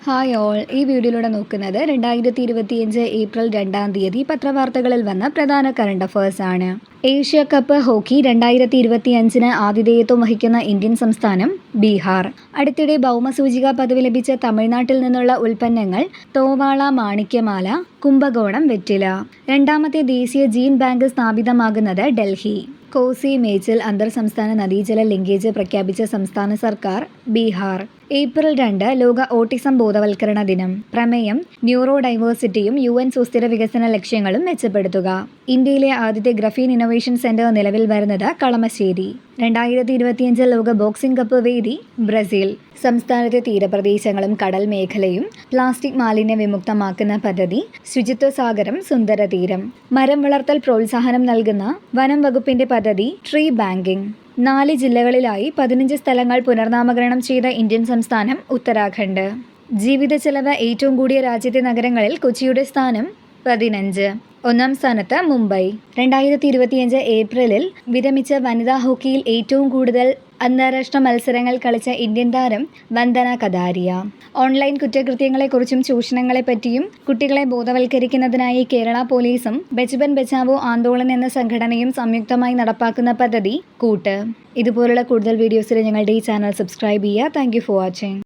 Hi all, ഈ വീഡിയോയിലൂടെ നോക്കുന്നത് 2025 ഏപ്രിൽ 2-ാം തീയതി പത്രവാർത്തകളിൽ വന്ന പ്രധാന കറണ്ട് അഫയേഴ്സ് ആണ്. ഏഷ്യ കപ്പ് ഹോക്കി 2025 ആതിഥേയത്വം വഹിക്കുന്ന ഇന്ത്യൻ സംസ്ഥാനം ബീഹാർ. അടുത്തിടെ ഭൗമസൂചിക പദവി ലഭിച്ച തമിഴ്നാട്ടിൽ നിന്നുള്ള ഉൽപ്പന്നങ്ങൾ തോവാള മാണിക്യമാല, കുംഭകോണം വെറ്റില. രണ്ടാമത്തെ ദേശീയ ജീൻ ബാങ്ക് സ്ഥാപിതമാകുന്നത് ഡൽഹി. കോസി മേച്ചിൽ അന്തർ സംസ്ഥാന നദീജല ലിങ്കേജ് പ്രഖ്യാപിച്ച സംസ്ഥാന സർക്കാർ ബീഹാർ. ഏപ്രിൽ 2 ലോക ഓട്ടിസം ബോധവൽക്കരണ ദിനം. പ്രമേയം ന്യൂറോ ഡൈവേഴ്സിറ്റിയും UN സുസ്ഥിര വികസന ലക്ഷ്യങ്ങളും മെച്ചപ്പെടുത്തുക. ഇന്ത്യയിലെ ആദ്യത്തെ ഗ്രഫീൻ ഇന്നൊവേഷൻ സെന്റർ നിലവിൽ വരുന്നത് കളമശ്ശേരി. 2025 ലോക ബോക്സിംഗ് കപ്പ് വേദി ബ്രസീൽ. സംസ്ഥാനത്തെ തീരപ്രദേശങ്ങളും കടൽ മേഖലയും പ്ലാസ്റ്റിക് മാലിന്യ വിമുക്തമാക്കുന്ന പദ്ധതി ശുചിത്വ സാഗരം സുന്ദര തീരം. മരം വളർത്തൽ പ്രോത്സാഹനം നൽകുന്ന വനം വകുപ്പിന്റെ പദ്ധതി ട്രീ ബാങ്കിംഗ്. 4 ജില്ലകളിലായി 15 സ്ഥലങ്ങൾ പുനർനാമകരണം ചെയ്ത ഇന്ത്യൻ സംസ്ഥാനം ഉത്തരാഖണ്ഡ്. ജീവിത ചെലവ് ഏറ്റവും കൂടിയ രാജ്യത്തെ നഗരങ്ങളിൽ കൊച്ചിയുടെ സ്ഥാനം 15. ഒന്നാം സ്ഥാനത്ത് മുംബൈ. 2025 ഏപ്രിലിൽ വിരമിച്ച വനിതാ ഹോക്കിയിൽ ഏറ്റവും കൂടുതൽ അന്താരാഷ്ട്ര മത്സരങ്ങൾ കളിച്ച ഇന്ത്യൻ താരം വന്ദന കതാരിയ. ഓൺലൈൻ കുറ്റകൃത്യങ്ങളെക്കുറിച്ചും ചൂഷണങ്ങളെപ്പറ്റിയും കുട്ടികളെ ബോധവൽക്കരിക്കുന്നതിനായി കേരള പോലീസും ബച്പൻ ബച്ചാവോ ആന്തോളൻ എന്ന സംഘടനയും സംയുക്തമായി നടപ്പാക്കുന്ന പദ്ധതി കൂട്ട്. ഇതുപോലുള്ള കൂടുതൽ വീഡിയോസിന് ഞങ്ങളുടെ ഈ ചാനൽ സബ്സ്ക്രൈബ് ചെയ്യുക. Thank you for watching.